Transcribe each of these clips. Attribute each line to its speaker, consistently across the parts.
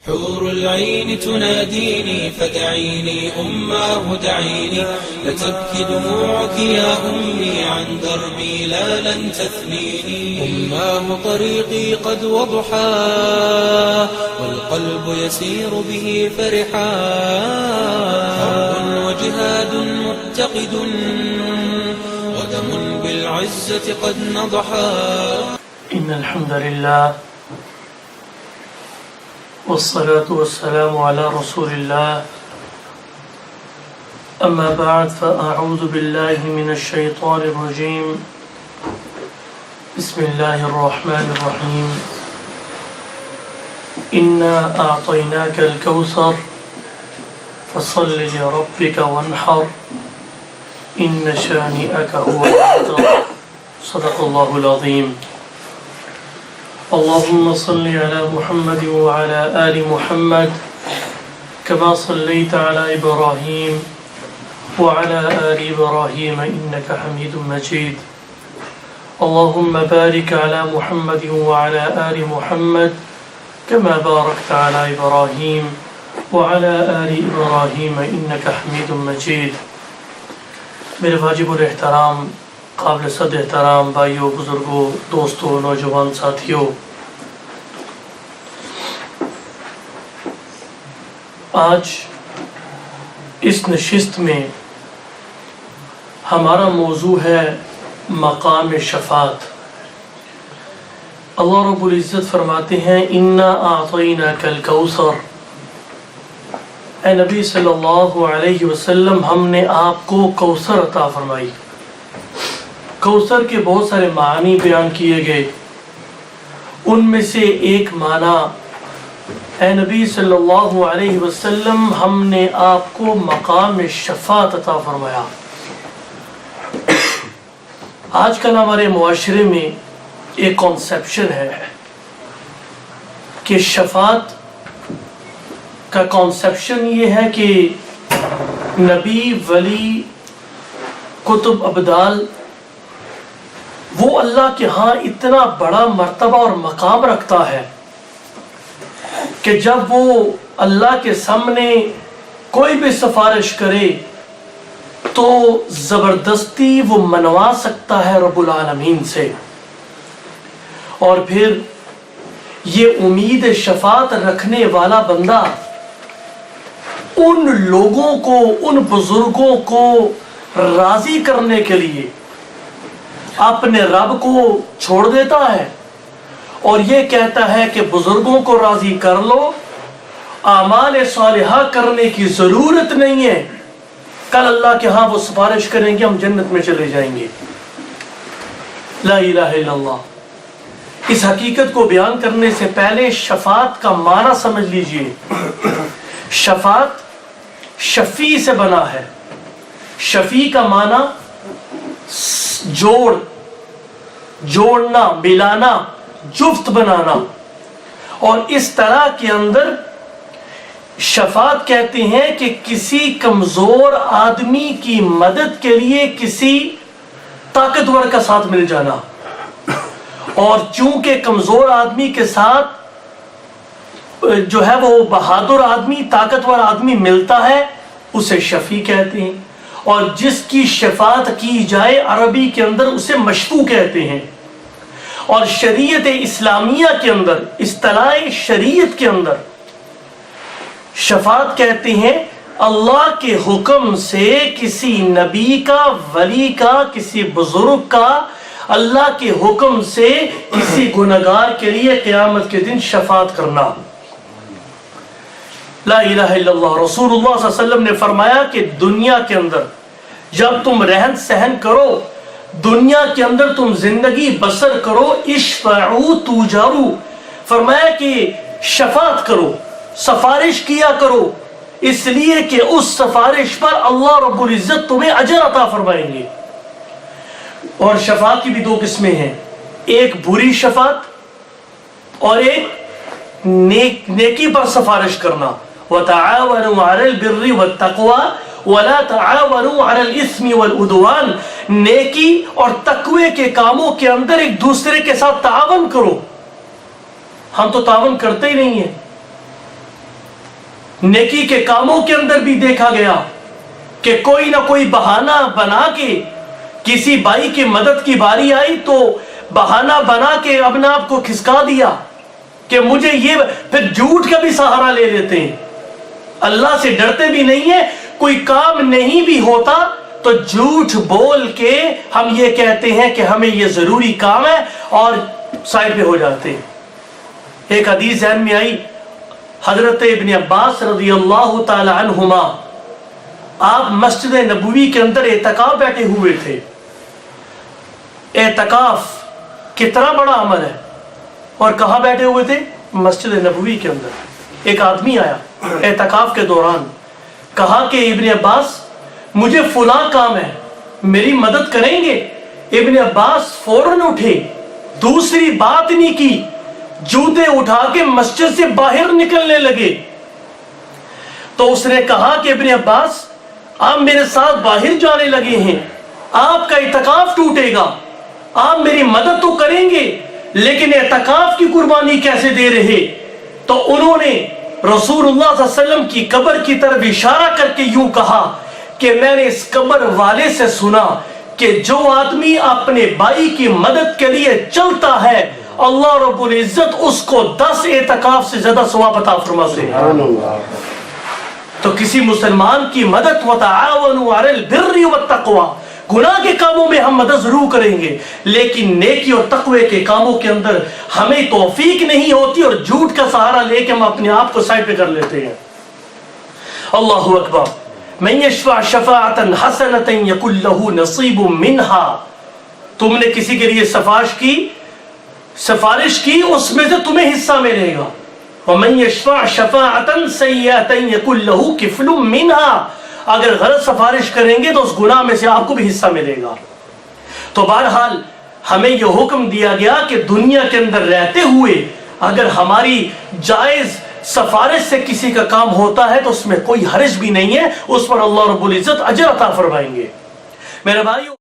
Speaker 1: حور العين تناديني فدعيني أماه دعيني لتبكي دموعك يا أمي عن دربي لا لن تثنيني أماه طريقي قد وضحا والقلب يسير به فرحا حرب وجهاد متقد ودم بالعزة قد نضحا
Speaker 2: إن الحمد لله والصلاة والسلام على رسول الله أما بعد فأعوذ بالله من الشيطان الرجيم بسم الله الرحمن الرحيم إنا أعطيناك الكوثر فصل لربك وانحر إن شانئك هو الأبتر صدق الله العظيم اللهم صل على محمد وعلى آل محمد كما صليت على إبراهيم وعلى آل إبراهيم إنك حميد مجيد اللهم بارك على محمد وعلى آل محمد كما باركت على إبراهيم وعلى آل إبراهيم إنك حميد مجيد میرے واجب الاحترام قابل صد احترام بھائیوں، بزرگوں، دوستوں، نوجوان ساتھیوں، آج اس نشست میں ہمارا موضوع ہے مقام شفاعت۔ اللہ رب العزت فرماتے ہیں اِنَّا أَعْطَيْنَاكَ الْكَوْثَرَ، اے نبی صلی اللہ علیہ وسلم ہم نے آپ کو کوثر عطا فرمائی۔ کوثر کے بہت سارے معنی بیان کیے گئے، ان میں سے ایک معنی اے نبی صلی اللہ علیہ وسلم ہم نے آپ کو مقام شفاعت عطا فرمایا۔ آج کل ہمارے معاشرے میں ایک کنسیپشن ہے کہ شفاعت کا کنسیپشن یہ ہے کہ نبی، ولی، کتب، ابدال وہ اللہ کے ہاں اتنا بڑا مرتبہ اور مقام رکھتا ہے کہ جب وہ اللہ کے سامنے کوئی بھی سفارش کرے تو زبردستی وہ منوا سکتا ہے رب العالمین سے، اور پھر یہ امید شفاعت رکھنے والا بندہ ان لوگوں کو، ان بزرگوں کو راضی کرنے کے لیے اپنے رب کو چھوڑ دیتا ہے اور یہ کہتا ہے کہ بزرگوں کو راضی کر لو، اعمال صالحہ کرنے کی ضرورت نہیں ہے، کل اللہ کے ہاں وہ سفارش کریں گے، ہم جنت میں چلے جائیں گے۔ لا الہ الا اللہ۔ اس حقیقت کو بیان کرنے سے پہلے شفاعت کا معنی سمجھ لیجئے۔ شفاعت شفیع سے بنا ہے۔ شفیع کا معنی جوڑنا، ملانا، جفت بنانا، اور اس طرح کے اندر شفاعت کہتے ہیں کہ کسی کمزور آدمی کی مدد کے لیے کسی طاقتور کا ساتھ مل جانا، اور چونکہ کمزور آدمی کے ساتھ جو ہے وہ بہادر آدمی، طاقتور آدمی ملتا ہے، اسے شفیع کہتے ہیں، اور جس کی شفاعت کی جائے عربی کے اندر اسے مشفوع کہتے ہیں۔ اور شریعت اسلامیہ کے اندر، اصطلاح شریعت کے اندر شفاعت کہتے ہیں اللہ کے حکم سے کسی نبی کا، ولی کا، کسی بزرگ کا اللہ کے حکم سے کسی گنہگار کے لیے قیامت کے دن شفاعت کرنا۔ لا الہ الا اللہ۔ رسول اللہ صلی اللہ علیہ وسلم نے فرمایا کہ دنیا کے اندر جب تم رہن سہن کرو، دنیا کے اندر تم زندگی بسر کرو، اشفعوا توجروا، فرمایا کہ شفاعت کرو، سفارش کیا کرو، اس لیے کہ اس سفارش پر اللہ رب العزت تمہیں اجر عطا فرمائیں گے۔ اور شفاعت کی بھی دو قسمیں ہیں، ایک بری شفاعت اور ایک نیکی پر سفارش کرنا۔ وَتَعَاوَنُوا عَلَى الْبِرِّ وَالتَّقْوَى وَلَا تَعَاوَنُوا عَلَى الْإِثْمِ وَالْعُدْوَانِ، نیکی اور تقوی کے کاموں کے اندر ایک دوسرے کے ساتھ تعاون کرو۔ ہم تو تعاون کرتے ہی نہیں ہیں، نیکی کے کاموں کے اندر بھی دیکھا گیا کہ کوئی نہ کوئی بہانہ بنا کے کسی بھائی کی مدد کی باری آئی تو بہانہ بنا کے اپنے آپ کو کھسکا دیا کہ مجھے یہ، پھر جھوٹ کا بھی سہارا لے لیتے ہیں، اللہ سے ڈرتے بھی نہیں ہیں، کوئی کام نہیں بھی ہوتا تو جھوٹ بول کے ہم یہ کہتے ہیں کہ ہمیں یہ ضروری کام ہے اور سائڈ پہ ہو جاتے ہیں۔ ایک حدیث ذہن میں آئی، حضرت ابن عباس رضی اللہ تعالی عنہما، آپ مسجد نبوی کے اندر اعتکاف بیٹھے ہوئے تھے۔ اعتکاف کتنا بڑا عمل ہے، اور کہاں بیٹھے ہوئے تھے؟ مسجد نبوی کے اندر۔ ایک آدمی آیا اعتکاف کے دوران، کہا کہ ابن عباس مجھے فلاں کام ہے، میری مدد کریں گے؟ ابن عباس فوراً اٹھے، دوسری بات نہیں کی، جوتے اٹھا کے مسجد سے باہر نکلنے لگے۔ تو اس نے کہا کہ ابن عباس آپ میرے ساتھ باہر جانے لگے ہیں، آپ کا اعتکاف ٹوٹے گا، آپ میری مدد تو کریں گے لیکن اعتکاف کی قربانی کیسے دے رہے؟ تو انہوں نے رسول اللہ صلی اللہ علیہ وسلم کی قبر کی طرف اشارہ کر کے یوں کہا کہ میں نے اس قبر والے سے سنا کہ جو آدمی اپنے بھائی کی مدد کے لیے چلتا ہے اللہ رب العزت اس کو 10 اعتکاف سے زیادہ ثواب عطا فرماتے ہیں۔ تو کسی مسلمان کی مدد، وتعاونوا علی البر والتقوی، گناہ کے کاموں میں ہم مدد ضرور کریں گے لیکن نیکی اور تقوی کے کاموں کے اندر ہمیں توفیق نہیں ہوتی اور جھوٹ کا سہارا لے کے ہم اپنے آپ کو سائڈ پہ کر لیتے ہیں۔ اللہ اکبر۔ من یشفع شفاعتا حسنتا یکن لہ نصیب منہا، تم نے کسی کے لیے سفارش کی اس میں سے تمہیں حصہ ملے گا۔ ومن یشفع شفاعتا سیئتا یکن لہ کفل منہا، اگر غلط سفارش کریں گے تو اس گناہ میں سے آپ کو بھی حصہ ملے گا۔ تو بہرحال ہمیں یہ حکم دیا گیا کہ دنیا کے اندر رہتے ہوئے اگر ہماری جائز سفارش سے کسی کا کام ہوتا ہے تو اس میں کوئی حرج بھی نہیں ہے، اس پر اللہ رب العزت اجر عطا فرمائیں گے۔ میرے بھائیو،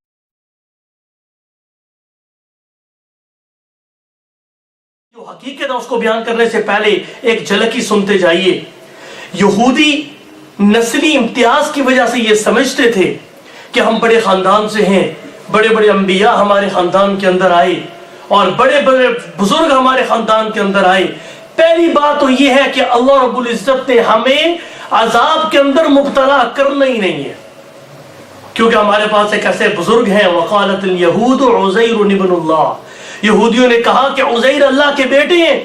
Speaker 2: جو حقیقت ہے اس کو بیان کرنے سے پہلے ایک جھلک ہی سنتے جائیے۔ یہودی نسلی امتیاز کی وجہ سے یہ سمجھتے تھے کہ ہم بڑے خاندان سے ہیں، بڑے بڑے انبیاء ہمارے خاندان کے اندر آئے اور بڑے بڑے بزرگ ہمارے خاندان کے اندر آئے۔ پہلی بات تو یہ ہے کہ اللہ رب العزت نے ہمیں عذاب کے اندر مبتلا کرنا ہی نہیں ہے، کیونکہ ہمارے پاس ایک ایسے بزرگ ہیں، وقالت الیہود عزیر ابن اللہ، یہودیوں نے کہا کہ عزیر اللہ کے بیٹے ہیں،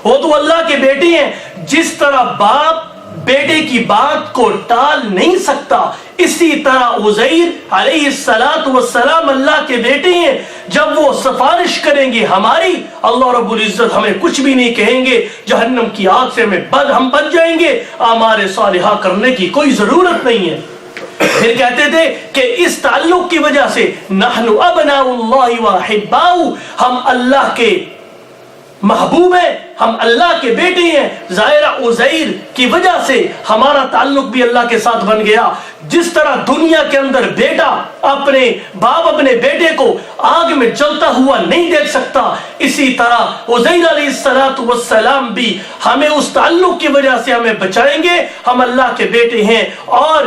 Speaker 2: وہ تو اللہ کے بیٹے ہیں۔ جس طرح باپ بیٹے کی بات کو ٹال نہیں سکتا، اسی طرح عزیر علیہ السلام اللہ کے بیٹے ہیں۔ جب وہ سفارش کریں گے ہماری، اللہ رب العزت ہمیں کچھ بھی نہیں کہیں گے، جہنم کی آگ سے ہم بچ جائیں گے، اعمال صالحہ کرنے کی کوئی ضرورت نہیں ہے۔ پھر کہتے تھے کہ اس تعلق کی وجہ سے نحن ابناء اللہ واحباؤ، ہم اللہ کے محبوب ہیں، ہم اللہ کے بیٹے ہیں۔ ظاہرہ عزیر کی وجہ سے ہمارا تعلق بھی اللہ کے ساتھ بن گیا۔ جس طرح دنیا کے اندر بیٹا اپنے باپ اپنے بیٹے کو آگ میں جلتا ہوا نہیں دیکھ سکتا، اسی طرح عزیر علیہ السلام بھی ہمیں اس تعلق کی وجہ سے ہمیں بچائیں گے، ہم اللہ کے بیٹے ہیں، اور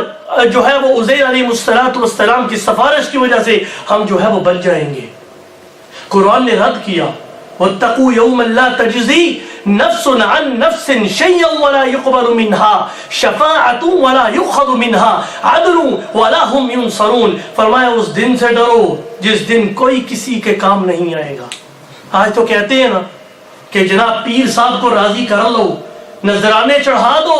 Speaker 2: جو ہے وہ عزیر علیہ السلام کی سفارش کی وجہ سے ہم جو ہے وہ بچ جائیں گے۔ قرآن نے رد کیا، واتقوا یوما لا تجزی نفس عن نفس شیئا ولا يقبل منها شفاعت ولا يؤخذ منها عدل ولا هم ينصرون، فرمایا اس دن سے ڈرو جس دن کوئی کسی کے کام نہیں آئے گا۔ آج تو کہتے ہیں نا کہ جناب پیر صاحب کو راضی کر لو، نذرانے چڑھا دو،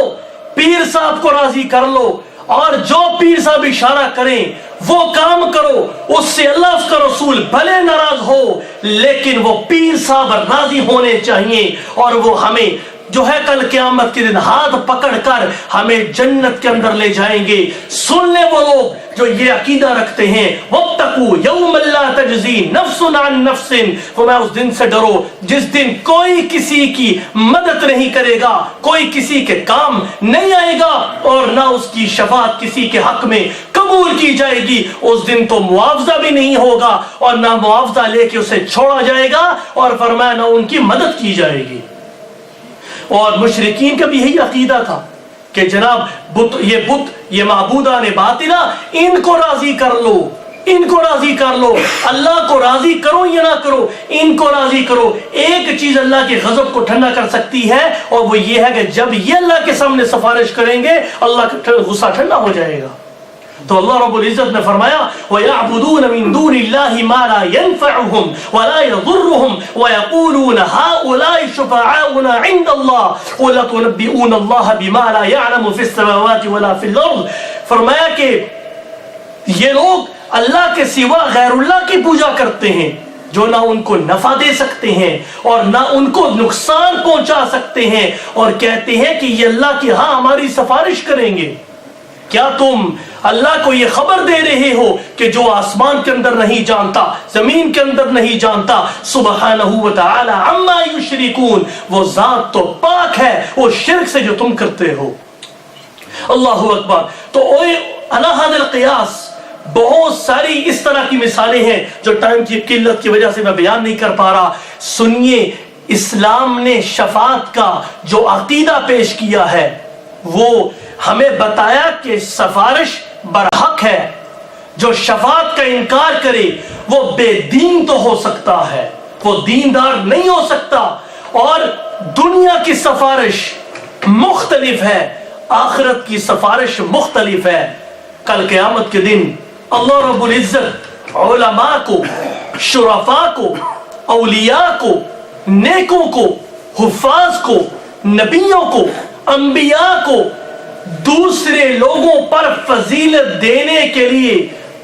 Speaker 2: پیر صاحب کو راضی کر لو، اور جو پیر صاحب اشارہ کریں وہ کام کرو، اس سے اللہ اس کا رسول بھلے ناراض ہو لیکن وہ پیر صاحب راضی ہونے چاہیے، اور وہ ہمیں جو ہے کل قیامت کے دن ہاتھ پکڑ کر ہمیں جنت کے اندر لے جائیں گے۔ سن لے وہ لوگ جو یہ عقیدہ رکھتے ہیں، واتقوا یوم لا تجزی نفس عن نفس، فرمایا اس دن سے ڈرو جس دن کوئی کسی کی مدد نہیں کرے گا، کوئی کسی کے کام نہیں آئے گا، اور نہ اس کی شفاعت کسی کے حق میں قبول کی جائے گی۔ اس دن تو معاوضہ بھی نہیں ہوگا، اور نہ معاوضہ لے کے اسے چھوڑا جائے گا، اور فرمایا نہ ان کی مدد کی جائے گی۔ اور مشرکین کا بھی یہی عقیدہ تھا کہ کہ جناب یہ معبودان باطلا ان کو راضی کر لو، ان کو راضی کر لو، اللہ کو راضی کرو یا نہ کرو، ان کو راضی کرو۔ ایک چیز اللہ کے غضب کو ٹھنڈا کر سکتی ہے اور وہ یہ ہے کہ جب یہ اللہ کے سامنے سفارش کریں گے اللہ کا غصہ ٹھنڈا ہو جائے گا۔ تو اللہ رب العزت نے فرمایا وَيَعْبُدُونَ مِن دُونِ اللَّهِ مَا لَا يَنفَعُهُمْ وَلَا يَضُرُّهُمْ وَيَقُولُونَ هَؤُلَاءِ شُفَعَاؤُنَا عِندَ اللَّهِ قُلْ أَتُنَبِّئُونَ اللَّهَ بِمَا لَا يَعْلَمُ فِي السَّمَاوَاتِ وَلَا فِي الْأَرْضِ۔ فرمایا کہ یہ لوگ اللہ کے سوا غیر اللہ کی پوجا کرتے ہیں جو نہ ان کو نفع دے سکتے ہیں اور نہ ان کو نقصان پہنچا سکتے ہیں، اور کہتے ہیں کہ یہ اللہ کی ہاں ہماری سفارش کریں گے۔ کیا تم اللہ کو یہ خبر دے رہے ہو کہ جو آسمان کے اندر نہیں جانتا، زمین کے اندر نہیں جانتا، سبحانہ وتعالی عما یشرکون، وہ ذات تو پاک ہے وہ شرک سے جو تم کرتے ہو۔ اللہ اکبر۔ تو علی ھذا القیاس بہت ساری اس طرح کی مثالیں ہیں جو ٹائم کی قلت کی وجہ سے میں بیان نہیں کر پا رہا۔ سنیے، اسلام نے شفاعت کا جو عقیدہ پیش کیا ہے وہ ہمیں بتایا کہ سفارش برحق ہے۔ جو شفاعت کا انکار کرے وہ بے دین تو ہو سکتا ہے، وہ دیندار نہیں ہو سکتا۔ اور دنیا کی سفارش مختلف ہے، آخرت کی سفارش مختلف ہے۔ کل قیامت کے دن اللہ رب العزت علماء کو، شرفاء کو، اولیاء کو، نیکوں کو، حفاظ کو، نبیوں کو، انبیاء کو دوسرے لوگوں پر فضیلت دینے کے لیے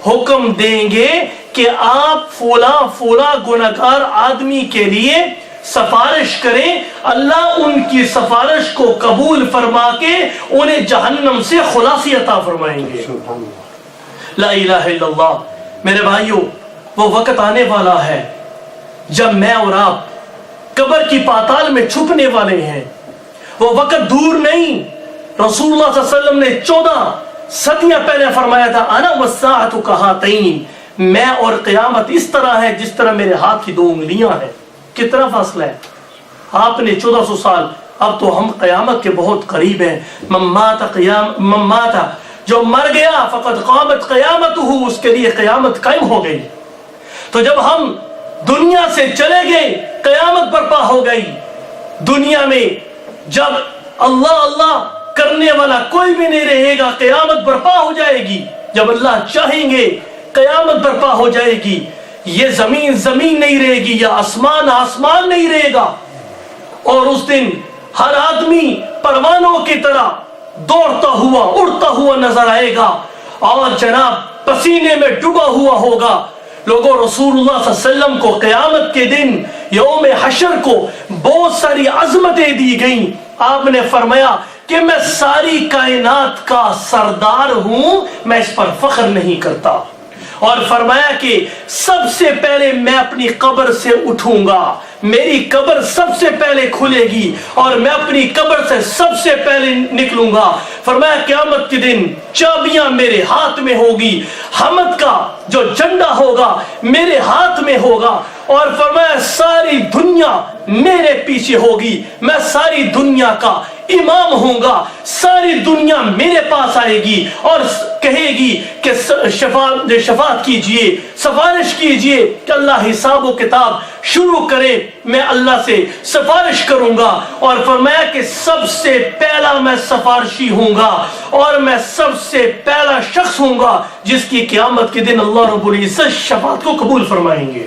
Speaker 2: حکم دیں گے کہ آپ فلاں گنہگار آدمی کے لیے سفارش کریں، اللہ ان کی سفارش کو قبول فرما کے انہیں جہنم سے خلاصی عطا فرمائیں گے۔ لا الہ الا اللہ۔ میرے بھائیوں، وہ وقت آنے والا ہے جب میں اور آپ قبر کی پاتال میں چھپنے والے ہیں۔ وہ وقت دور نہیں۔ رسول اللہ صلی اللہ علیہ وسلم نے 14 صدیاں پہلے فرمایا تھا انا والساعۃ کہاتین، میں اور قیامت اس طرح ہے جس طرح میرے ہاتھ کی 2 انگلیاں ہیں۔ کتنا فاصلہ ہے؟ آپ نے 1400 سال، اب تو ہم قیامت کے بہت قریب ہیں۔ من مات، جو مر گیا فقد قامت قیامتہ، اس کے لیے قیامت قائم ہو گئی۔ تو جب ہم دنیا سے چلے گئے قیامت برپا ہو گئی۔ دنیا میں جب اللہ اللہ کرنے والا کوئی بھی نہیں رہے گا، قیامت برپا ہو جائے گی۔ جب اللہ چاہیں گے قیامت برپا ہو جائے گی۔ یہ زمین زمین نہیں رہے گی، یا آسمان آسمان نہیں رہے گا، اور اس دن ہر آدمی پروانوں کی طرح دوڑتا ہوا اڑتا ہوا نظر آئے گا اور جناب پسینے میں ڈوبا ہوا ہوگا۔ لوگوں، رسول اللہ صلی اللہ علیہ وسلم کو قیامت کے دن یوم حشر کو بہت ساری عظمتیں دی گئیں۔ آپ نے فرمایا کہ میں ساری کائنات کا سردار ہوں، میں اس پر فخر نہیں کرتا، اور فرمایا کہ سب سے پہلے میں اپنی قبر سے اٹھوں گا، میری قبر سب سے پہلے کھلے گی اور میں اپنی قبر سے سب سے پہلے نکلوں گا۔ فرمایا قیامت کے دن چابیاں میرے ہاتھ میں ہوگی، حمد کا جو جھنڈا ہوگا میرے ہاتھ میں ہوگا، اور فرمایا ساری دنیا میرے پیچھے ہوگی، میں ساری دنیا کا امام ہوں گا، ساری دنیا میرے پاس آئے گی اور کہے گی کہ شفاعت کیجئے، سفارش کیجئے کہ اللہ حساب و کتاب شروع کرے، میں اللہ سے سفارش کروں گا۔ اور فرمایا کہ سب سے پہلا میں سفارشی ہوں گا اور میں سب سے پہلا شخص ہوں گا جس کی قیامت کے دن اللہ رب العزت شفاعت کو قبول فرمائیں گے۔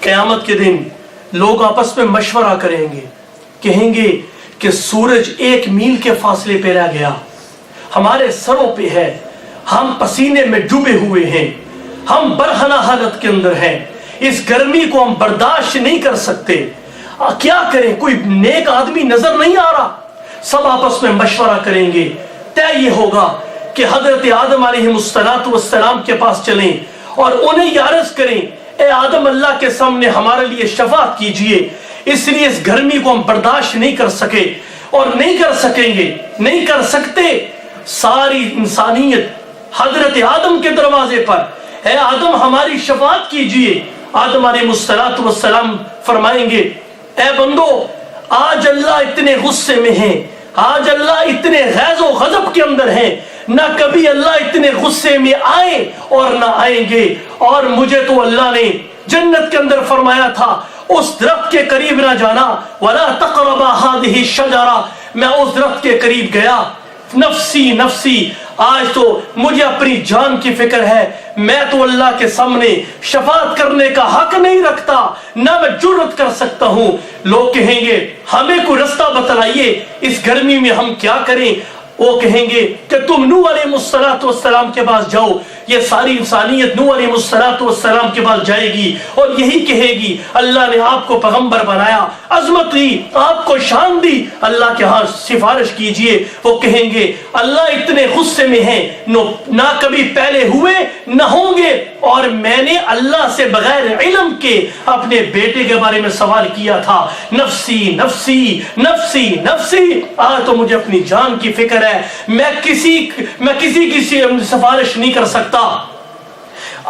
Speaker 2: قیامت کے دن لوگ آپس میں مشورہ کریں گے، کہیں گے کہ سورج 1 میل کے فاصلے پہ رہ گیا، ہمارے سروں پہ ہے، ہم پسینے میں ڈوبے ہوئے ہیں، ہم برہنہ حالت کے اندر ہیں، اس گرمی کو ہم برداشت نہیں کر سکتے، کیا کریں؟ کوئی نیک آدمی نظر نہیں آ رہا۔ سب آپس میں مشورہ کریں گے۔ طے یہ ہوگا کہ حضرت آدم علیہ السلام کے پاس چلیں اور انہیں یہ عرض کریں، اے آدم، اللہ کے سامنے ہمارے لیے شفاعت کیجئے، اس لیے اس گرمی کو ہم برداشت نہیں کر سکے اور نہیں کر سکیں گے، نہیں کر سکتے۔ ساری انسانیت حضرت آدم کے دروازے پر، اے آدم ہماری شفاعت کیجئے۔ آدم علیہ السلام فرمائیں گے، اے بندو، آج اللہ اتنے غصے میں ہیں، آج اللہ اتنے غیظ و غضب کے اندر ہیں، نہ کبھی اللہ اتنے غصے میں آئے اور نہ آئیں گے۔ اور مجھے تو اللہ نے جنت کے اندر فرمایا تھا اس درخت کے قریب نہ جانا، وَلَا تَقْرَبَا هَذِهِ الشَّجَرَةَ، میں اس درخت کے قریب گیا، نفسی نفسی۔ آج تو مجھے اپنی جان کی فکر ہے، میں تو اللہ کے سامنے شفاعت کرنے کا حق نہیں رکھتا، نہ میں جرأت کر سکتا ہوں۔ لوگ کہیں گے ہمیں کوئی رستہ بتلائیے، اس گرمی میں ہم کیا کریں؟ وہ کہیں گے کہ تم نوح علیہ السلام کے پاس جاؤ، یہ ساری انسانیت نوح علیہ السلام کے پاس جائے گی اور یہی کہے گی اللہ نے آپ کو پیغمبر بنایا، عظمت دی، آپ کو شان دی، اللہ کے ہاں سفارش کیجئے۔ وہ کہیں گے اللہ اتنے غصے میں ہیں، نہ کبھی پہلے ہوئے نہ ہوں گے، اور میں نے اللہ سے بغیر علم کے اپنے بیٹے کے بارے میں سوال کیا تھا، نفسی نفسی نفسی نفسی۔ آج تو مجھے اپنی جان کی فکر ہے، میں کسی کی سفارش نہیں کر سکتا۔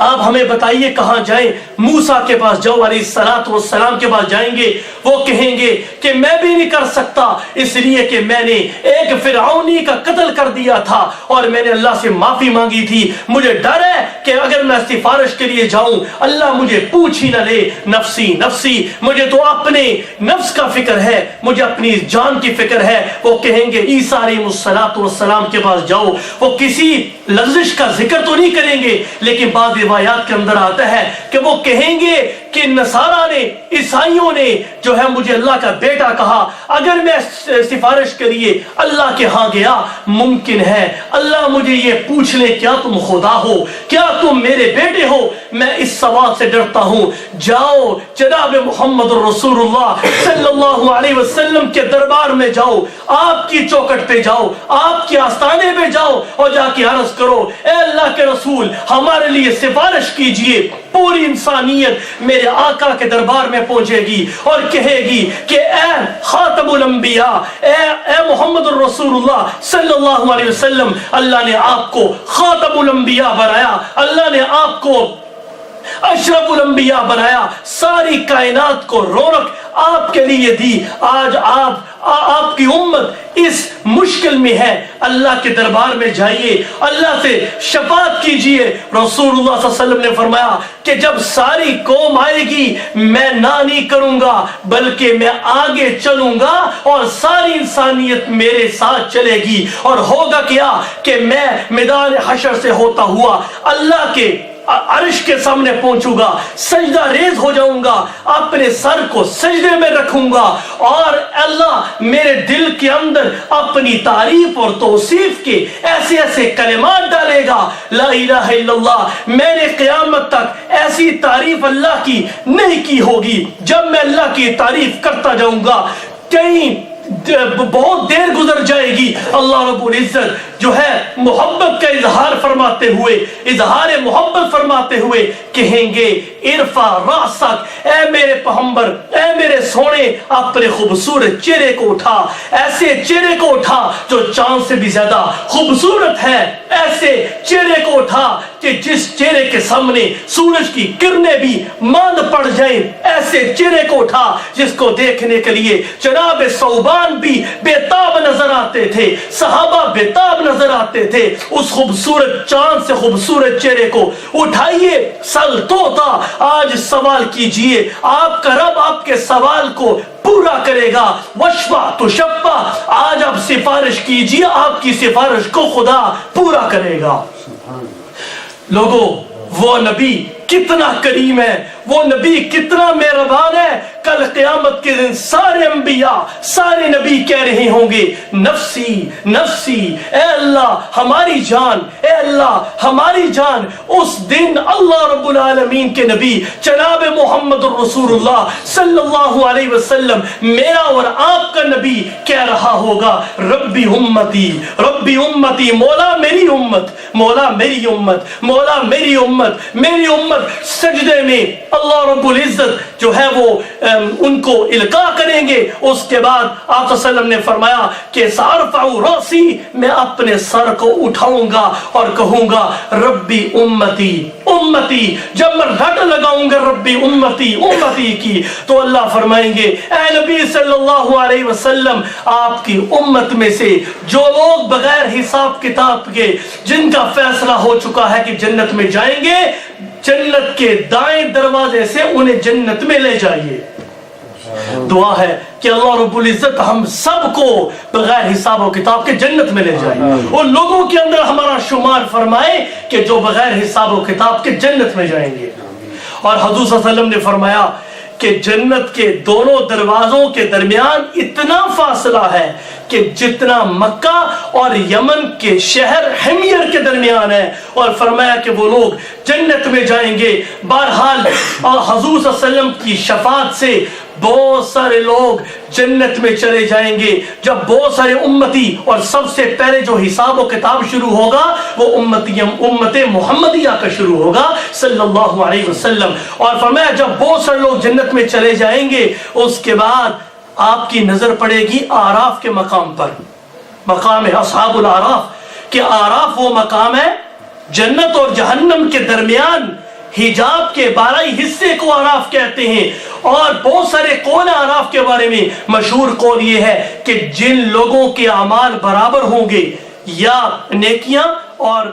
Speaker 2: آپ ہمیں بتائیے کہاں جائیں؟ موسیٰ کے پاس جاؤ، علیہ السلام کے پاس جائیں گے، وہ کہیں گے کہ میں بھی نہیں کر سکتا، اس لیے کہ میں نے ایک فرعونی کا قتل کر دیا تھا اور میں نے اللہ سے معافی مانگی تھی، مجھے ڈر ہے کہ اگر میں سفارش کے لیے جاؤں اللہ مجھے پوچھ ہی نہ لے۔ نفسی نفسی، مجھے تو اپنے نفس کا فکر ہے، مجھے اپنی جان کی فکر ہے۔ وہ کہیں گے عیسیٰ علیہ السلام کے پاس جاؤ، وہ کسی لغزش کا ذکر تو نہیں کریں گے، لیکن بعض روایات کے اندر آتا ہے کہ وہ کہیں گے کہ نصارہ نے، عیسائیوں نے جو ہے مجھے اللہ کا بیٹا کہا، اگر میں سفارش کے لیے اللہ کے ہاں گیا ممکن ہے اللہ مجھے یہ پوچھ لے کیا تم خدا ہو، کیا تم میرے بیٹے ہو؟ میں اس سوال سے ڈرتا ہوں۔ جاؤ جناب محمد رسول اللہ صلی اللہ علیہ وسلم کے دربار میں جاؤ، آپ کی چوکٹ پہ جاؤ، آپ کے آستانے پہ جاؤ اور جا کے عرض کرو اے اللہ کے رسول ہمارے لیے سفارش کیجئے۔ پوری انسانیت میرے آقا کے دربار میں پہنچے گی اور کہے گی کہ اے خاتم الانبیاء، اے محمد الرسول اللہ صلی اللہ علیہ وسلم، اللہ نے آپ کو خاتم الانبیاء بنایا، اللہ نے آپ کو اشرف الانبیاء بنایا، ساری کائنات کو رونق آپ کے لیے دی۔ آج آپ کی امت اس مشکل میں ہے، اللہ کے دربار میں جائیے، اللہ سے شفاعت کیجئے۔ رسول اللہ صلی اللہ علیہ وسلم نے فرمایا کہ جب ساری قوم آئے گی میں نہ نہیں کروں گا بلکہ میں آگے چلوں گا اور ساری انسانیت میرے ساتھ چلے گی، اور ہوگا کیا کہ میں میدان حشر سے ہوتا ہوا اللہ کے عرش کے سامنے پہنچوں گا، سجدہ ریز ہو جاؤں گا، اپنے سر کو سجدے میں رکھوں گا اور اللہ میرے دل کے اندر اپنی تعریف اور توصیف کے ایسے ایسے کلمات ڈالے گا، لا الہ الا اللہ۔ میں نے قیامت تک ایسی تعریف اللہ کی نہیں کی ہوگی۔ جب میں اللہ کی تعریف کرتا جاؤں گا کہیں بہت دیر گزر جائے گی، اللہ رب العزت جو ہے محبت کا اظہار فرماتے ہوئے، اظہار محبت فرماتے ہوئے کہیں گے ارفع راسک، اے میرے پیغمبر، اے میرے سونے، اپنے خوبصورت چہرے کو اٹھا، ایسے چہرے کو اٹھا جو چاند سے بھی زیادہ خوبصورت ہے، ایسے چہرے کو اٹھا کہ جس چہرے کے سامنے سورج کی کرنیں بھی ماند پڑ جائیں، ایسے چہرے کو اٹھا جس کو دیکھنے کے لیے جناب ثوبان بھی بےتاب نظر آتے تھے، صحابہ بےتاب نظر آتے تھے۔ اس خوبصورت چاند سے خوبصورت چہرے کو اٹھائیے، سل توتا، آج سوال کیجئے، آپ کا رب آپ کے سوال کو پورا کرے گا۔ وشفع تشفع، آج آپ سفارش کیجئے، آپ کی سفارش کو خدا پورا کرے گا۔ لوگوں وہ نبی کتنا کریم ہے، وہ نبی کتنا مہربان ہے۔ کل قیامت کے دن سارے انبیاء، سارے نبی کہہ رہے ہوں گے نفسی نفسی، اے اللہ ہماری جان، اے اللہ ہماری جان۔ اس دن اللہ رب العالمین کے نبی جناب محمد الرسول اللہ صلی اللہ علیہ وسلم، میرا اور آپ کا نبی کہہ رہا ہوگا ربی امتی ربی امتی، مولا میری امت، مولا میری امت، مولا میری امت، میری امت سجدے میں اللہ رب العزت جو ہے وہ ان کو القاء کریں گے. اس کے بعد آپ صلی اللہ علیہ وسلم نے فرمایا کہ سارفع راسی، میں اپنے سر کو اٹھاؤں گا اور کہوں گا ربی امتی امتی. جب میں رٹ لگاؤں گا ربی امتی امتی کی تو اللہ فرمائیں گے اے نبی صلی اللہ علیہ وسلم آپ کی امت میں سے جو لوگ بغیر حساب کتاب کے جن کا فیصلہ ہو چکا ہے کہ جنت میں جائیں گے، جنت کے دائیں دروازے سے انہیں جنت میں لے جائیے. دعا ہے کہ اللہ رب العزت ہم سب کو بغیر حساب و کتاب کے جنت میں لے جائے، ان لوگوں کے اندر ہمارا شمار فرمائے کہ جو بغیر حساب و کتاب کے جنت میں جائیں گے. اور حضور صلی اللہ علیہ وسلم نے فرمایا کہ جنت کے دونوں دروازوں کے درمیان اتنا فاصلہ ہے کہ جتنا مکہ اور یمن کے شہر حمیر کے درمیان ہے. اور فرمایا کہ وہ لوگ جنت میں جائیں گے. بہرحال حضور صلی اللہ علیہ وسلم کی شفاعت سے بہت سارے لوگ جنت میں چلے جائیں گے. جب بہت سارے امتی، اور سب سے پہلے جو حساب و کتاب شروع ہوگا وہ امت محمدیہ کا شروع ہوگا صلی اللہ علیہ وسلم. اور فرمایا جب بہت سارے لوگ جنت میں چلے جائیں گے اس کے بعد آپ کی نظر پڑے گی آراف کے مقام پر، مقام اصحاب الاعراف. کہ آراف وہ مقام ہے جنت اور جہنم کے درمیان، حجاب کے بالائی حصے کو آراف کہتے ہیں. اور بہت سارے قول آراف کے بارے میں. مشہور قول یہ ہے کہ جن لوگوں کے اعمال برابر ہوں گے یا نیکیاں اور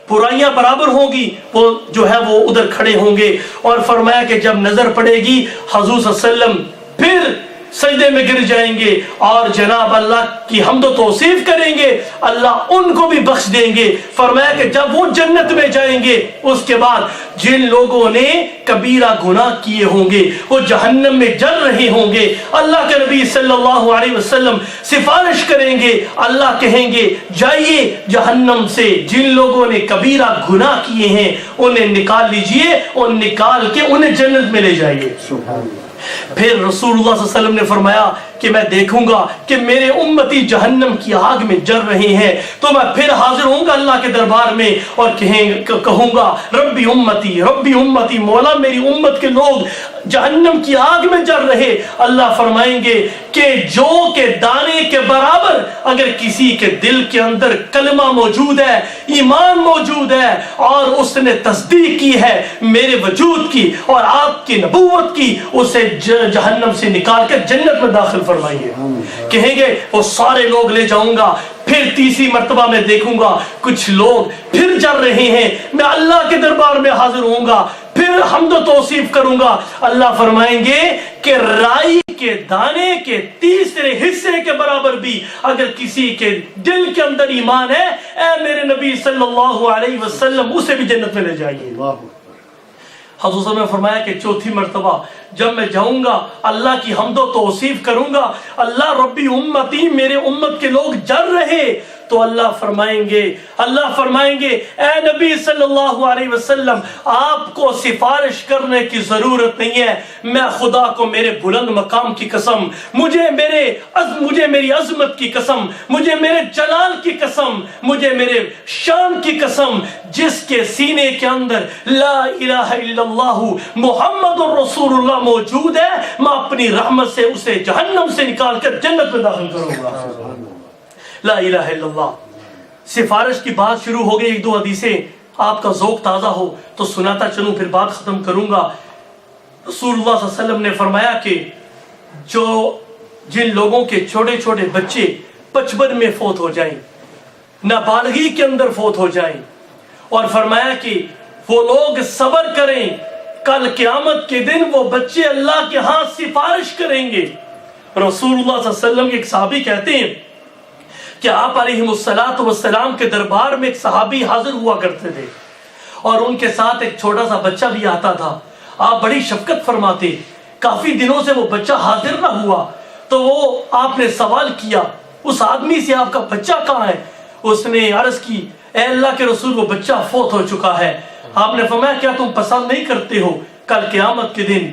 Speaker 2: برائیاں برابر ہوں گی، وہ جو ہے وہ ادھر کھڑے ہوں گے. اور فرمایا کہ جب نظر پڑے گی حضور صلی اللہ علیہ وسلم پھر سجدے میں گر جائیں گے اور جناب اللہ کی حمد و توصیف کریں گے، اللہ ان کو بھی بخش دیں گے. فرمایا کہ جب وہ جنت میں جائیں گے اس کے بعد جن لوگوں نے کبیرہ گناہ کیے ہوں گے وہ جہنم میں جل رہے ہوں گے، اللہ کے نبی صلی اللہ علیہ وسلم سفارش کریں گے، اللہ کہیں گے جائیے جہنم سے جن لوگوں نے کبیرہ گناہ کیے ہیں انہیں نکال لیجئے اور نکال کے انہیں جنت میں لے جائیے. پھر رسول اللہ صلی اللہ علیہ وسلم نے فرمایا کہ میں دیکھوں گا کہ میرے امتی جہنم کی آگ میں جل رہے ہیں تو میں پھر حاضر ہوں گا اللہ کے دربار میں اور کہوں گا ربی امتی ربی امتی، مولا میری امت کے لوگ جہنم کی آگ میں جل رہے. اللہ فرمائیں گے کہ جو کہ دانے کے برابر اگر کسی کے دل کے اندر کلمہ موجود ہے، ایمان موجود ہے اور اس نے تصدیق کی ہے میرے وجود کی اور آپ کی نبوت کی، اسے جہنم سے نکال کر جنت میں داخل فرمائیے. کہیں گے وہ سارے لوگ لے جاؤں گا. پھر تیسری مرتبہ میں دیکھوں گا کچھ لوگ پھر جل رہے ہیں، میں اللہ کے دربار میں حاضر ہوں گا، پھر حمد و توصیف کروں گا. اللہ فرمائیں گے کہ رائی کے دانے کے تیسرے حصے کے برابر بھی اگر کسی کے دل کے اندر ایمان ہے، اے میرے نبی صلی اللہ علیہ وسلم اسے بھی جنت میں لے جائیے. حضور صلی اللہ علیہ وسلم نے فرمایا کہ چوتھی مرتبہ جب میں جاؤں گا اللہ کی حمد و توصیف کروں گا، اللہ ربی امتی میرے امت کے لوگ جل رہے، تو اللہ فرمائیں گے اے نبی صلی اللہ علیہ وسلم آپ کو سفارش کرنے کی ضرورت نہیں ہے. میں خدا کو میرے بلند مقام کی قسم، مجھے میری عظمت کی قسم، مجھے میرے جلال کی قسم، مجھے میرے شان کی قسم، جس کے سینے کے اندر لا الہ الا اللہ محمد رسول اللہ موجود ہے، میں اپنی رحمت سے اسے جہنم سے نکال کر جنت میں داخل کروں گا. لا الہ الا اللہ. سفارش کی بات شروع ہو گئی. ایک دو حدیثیں آپ کا ذوق تازہ ہو تو سناتا چلوں پھر بات ختم کروں گا. رسول اللہ صلی اللہ علیہ وسلم نے فرمایا کہ جن لوگوں کے چھوٹے چھوٹے بچے بچپن میں فوت ہو جائیں، نابالغی کے اندر فوت ہو جائیں، اور فرمایا کہ وہ لوگ صبر کریں، کل قیامت کے دن وہ بچے اللہ کے ہاں سفارش کریں گے. رسول اللہ صلی اللہ علیہ وسلم کے ایک صحابی کہتے ہیں کہ آپ علیہ السلام کے دربار میں ایک صحابی حاضر ہوا کرتے تھے اور ان کے ساتھ ایک چھوٹا سا بچہ بھی آتا تھا. آپ بڑی شفقت فرماتے. کافی دنوں سے وہ بچہ حاضر نہ ہوا تو وہ آپ نے سوال کیا اس آدمی سے آپ کا بچہ کہاں ہے؟ اس نے عرض کی اے اللہ کے رسول وہ بچہ فوت ہو چکا ہے. آپ نے فرمایا کیا تم پسند نہیں کرتے ہو کل قیامت کے دن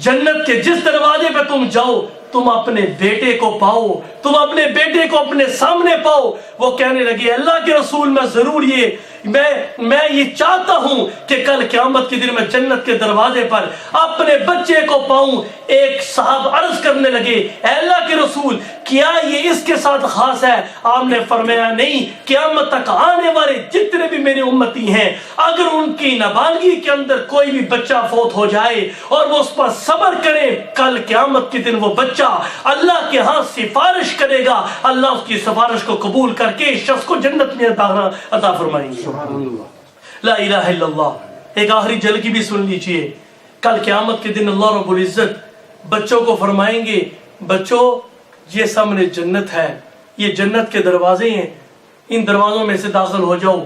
Speaker 2: جنت کے جس دروازے پہ تم جاؤ تم اپنے بیٹے کو پاؤ، تم اپنے بیٹے کو اپنے سامنے پاؤ۔ وہ کہنے لگے اللہ کے رسول میں ضرور میں یہ چاہتا ہوں کہ کل قیامت کے دن میں جنت کے دروازے پر اپنے بچے کو پاؤں۔ ایک صاحب عرض کرنے لگے اے اللہ کے رسول کیا یہ اس کے ساتھ خاص ہے؟ آپ نے فرمایا نہیں، قیامت تک آنے والے جتنے بھی میری امتی ہیں اگر ان کی نابالغی کے اندر کوئی بھی بچہ فوت ہو جائے اور وہ اس پر صبر کرے، کل قیامت کے دن وہ بچہ اللہ کے ہاں سفارش کرے گا، اللہ اس کی سفارش کو قبول کر کے شخص کو جنت میں عطا فرمائیں گے۔ لا الہ الا اللہ۔ ایک آخری جلکی بھی سن لیجئے، کل قیامت کے دن اللہ رب العزت بچوں کو فرمائیں گے بچوں یہ سامنے جنت ہے، یہ جنت کے دروازے ہیں، ان دروازوں میں سے داخل ہو جاؤ،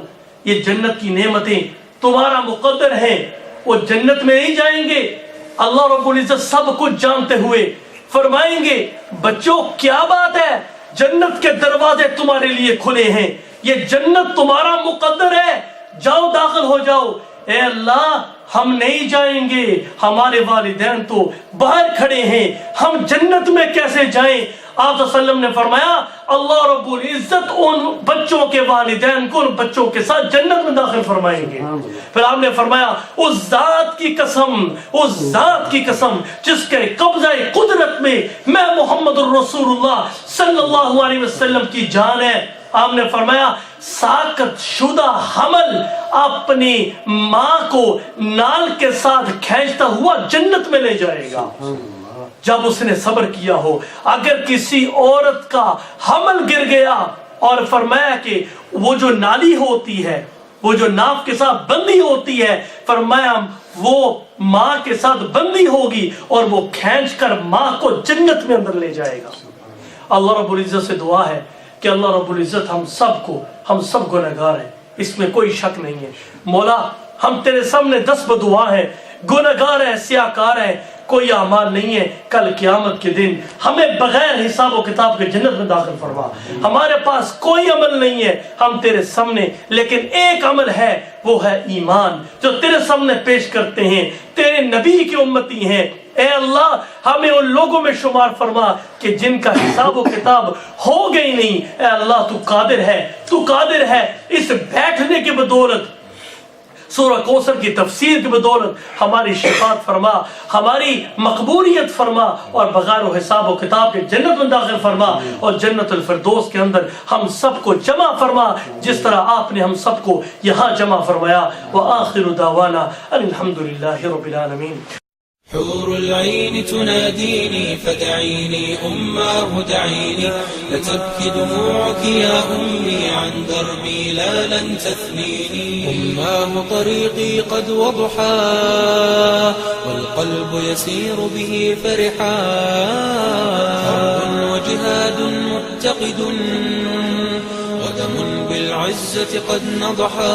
Speaker 2: یہ جنت کی نعمتیں تمہارا مقدر ہیں، وہ جنت میں نہیں جائیں گے۔ اللہ رب العزت سب کچھ جانتے ہوئے فرمائیں گے بچوں کیا بات ہے، جنت کے دروازے تمہارے لیے کھلے ہیں، یہ جنت تمہارا مقدر ہے، جاؤ داخل ہو جاؤ۔ اے اللہ ہم نہیں جائیں گے، ہمارے والدین تو باہر کھڑے ہیں، ہم جنت میں کیسے جائیں؟ آپ صلی اللہ علیہ وسلم نے فرمایا اللہ رب العزت ان بچوں کے والدین کو ان بچوں کے ساتھ جنت میں داخل فرمائیں گے۔ پھر آپ نے فرمایا اس ذات کی قسم، اس ذات کی قسم جس کے قبضہ قدرت میں میں محمد الرسول اللہ صلی اللہ علیہ وسلم کی جان ہے، آپ نے فرمایا ساقط شدہ حمل اپنی ماں کو نال کے ساتھ کھینچتا ہوا جنت میں لے جائے گا جب اس نے صبر کیا ہو۔ اگر کسی عورت کا حمل گر گیا اور فرمایا کہ وہ جو نالی ہوتی ہے، وہ جو ناف کے ساتھ بندی ہوتی ہے، فرمایا وہ ماں کے ساتھ بندی ہوگی اور وہ کھینچ کر ماں کو جنت میں اندر لے جائے گا۔ اللہ رب العزت سے دعا ہے کہ اللہ رب العزت ہم سب گنہگار ہیں، اس میں کوئی شک نہیں ہے۔ مولا ہم تیرے سامنے دست بدعا ہیں، گنہگار ہیں، سیاہکار ہیں، کوئی اعمال نہیں ہے، کل قیامت کے دن ہمیں بغیر حساب و کتاب کے جنت میں داخل فرما۔ ہمارے پاس کوئی عمل نہیں ہے ہم تیرے سامنے، لیکن ایک عمل ہے، وہ ہے ایمان جو تیرے سامنے پیش کرتے ہیں، تیرے نبی کی امتی ہیں۔ اے اللہ ہمیں ان لوگوں میں شمار فرما کہ جن کا حساب و کتاب ہو گئی نہیں۔ اے اللہ تو قادر ہے اس بیٹھنے کی بدولت، سورہ کوثر کی تفسیر کی بدولت ہماری شفاعت فرما، ہماری مقبولیت فرما، اور بغیر حساب و کتاب کے جنت میں داخل فرما، اور جنت الفردوس کے اندر ہم سب کو جمع فرما جس طرح آپ نے ہم سب کو یہاں جمع فرمایا۔ وآخر دعوانا الحمدللہ رب العالمین۔
Speaker 1: حور العين تناديني فدعيني أماه دعيني، لتبكي دموعك يا أمي عن دربي لا لن تثنيني. أماه طريقي قد وضحا والقلب يسير به فرحا، حرب وجهاد متقد ودم بالعزة قد نضحا.